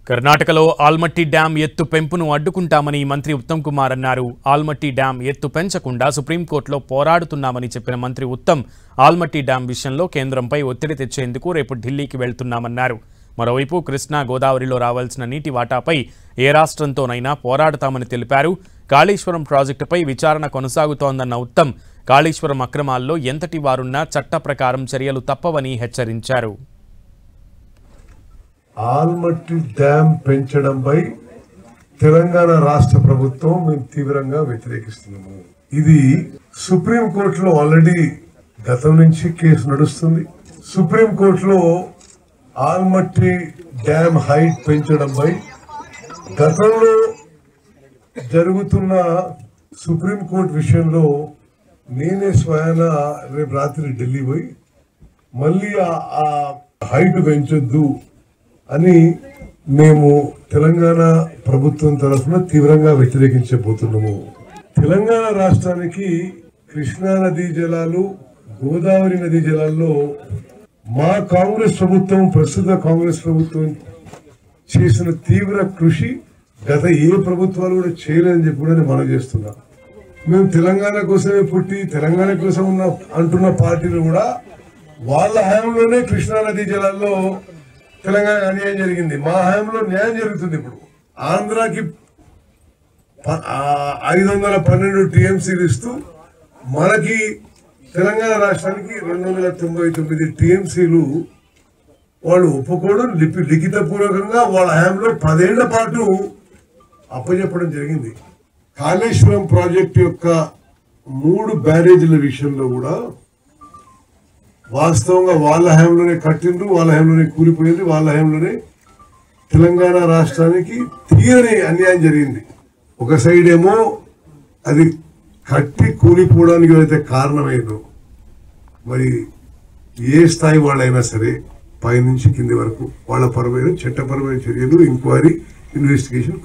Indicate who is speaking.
Speaker 1: కర్ణాటకలో ఆల్మట్టి డ్యాం ఎత్తు పెంపును అడ్డుకుంటామని మంత్రి ఉత్తమ్ కుమార్ అన్నారు. ఆల్మట్టి డ్యాం ఎత్తు పెంచకుండా సుప్రీంకోర్టులో పోరాడుతున్నామని చెప్పిన మంత్రి ఉత్తమ్ ఆల్మట్టి డ్యాం విషయంలో కేంద్రంపై ఒత్తిడి తెచ్చేందుకు రేపు ఢిల్లీకి వెళ్తున్నామన్నారు. మరోవైపు కృష్ణా గోదావరిలో రావాల్సిన నీటి వాటాపై ఏ రాష్ట్రంతోనైనా పోరాడతామని తెలిపారు. కాళేశ్వరం ప్రాజెక్టుపై విచారణ కొనసాగుతోందన్న ఉత్తమ్ కాళేశ్వరం అక్రమాల్లో ఎంతటి వారున్నా చట్ట ప్రకారం చర్యలు తప్పవని హెచ్చరించారు.
Speaker 2: ఆల్మట్టి డ్యాం పెంచడంపై తెలంగాణ రాష్ట్ర ప్రభుత్వం మేము తీవ్రంగా వ్యతిరేకిస్తున్నాము. ఇది సుప్రీంకోర్టులో ఆల్రెడీ గతం నుంచి కేసు నడుస్తుంది. సుప్రీంకోర్టులో ఆల్మట్టి డ్యాం హైట్ పెంచడంపై గతంలో జరుగుతున్న సుప్రీంకోర్టు విషయంలో నేనే స్వయాన రేపు రాత్రి ఢిల్లీ పోయి మళ్ళీ ఆ హైట్ పెంచొద్దు అని మేము తెలంగాణ ప్రభుత్వం తరఫున తీవ్రంగా వ్యతిరేకించబోతున్నాము. తెలంగాణ రాష్ట్రానికి కృష్ణా నదీ జలాలు, గోదావరి నదీ జలాల్లో మా కాంగ్రెస్ ప్రభుత్వం, ప్రస్తుత కాంగ్రెస్ ప్రభుత్వం చేసిన తీవ్ర కృషి గత ఏ ప్రభుత్వాలు కూడా చేయలేదని చెప్పి కూడా మనం చేస్తున్నాం. మేము తెలంగాణ కోసమే పుట్టి తెలంగాణ కోసం అంటున్న పార్టీలు కూడా వాళ్ళ హయాంలోనే కృష్ణా నదీ జలాల్లో తెలంగాణ అన్యాయం జరిగింది. మా హయాంలో న్యాయం జరుగుతుంది. ఇప్పుడు ఆంధ్రాకి 512 టీఎంసీలు ఇస్తూ మనకి తెలంగాణ రాష్ట్రానికి 299 టీఎంసీలు వాళ్ళు ఒప్పుకోవడం లిఖిత పూర్వకంగా వాళ్ళ హయాంలో 10 ఏళ్ల పాటు అప్పచెప్పడం జరిగింది. కాళేశ్వరం ప్రాజెక్టు యొక్క 3 బ్యారేజీల విషయంలో కూడా వాస్తవంగా వాళ్ళ హయాంలోనే కట్టిండ్రు, వాళ్ళ హయాంలోనే కూలిపోయింది, వాళ్ళ హయాంలోనే తెలంగాణ రాష్ట్రానికి తీరని అన్యాయం జరిగింది. ఒక సైడ్ ఏమో అది కట్టి కూలిపోవడానికి ఏదైతే కారణమైందో, మరి ఏ స్థాయి వాళ్ళైనా సరే పైనుంచి కింది వరకు వాళ్ళ పరమైన చట్టపరమైన చర్యలు, ఎంక్వైరీ, ఇన్వెస్టిగేషన్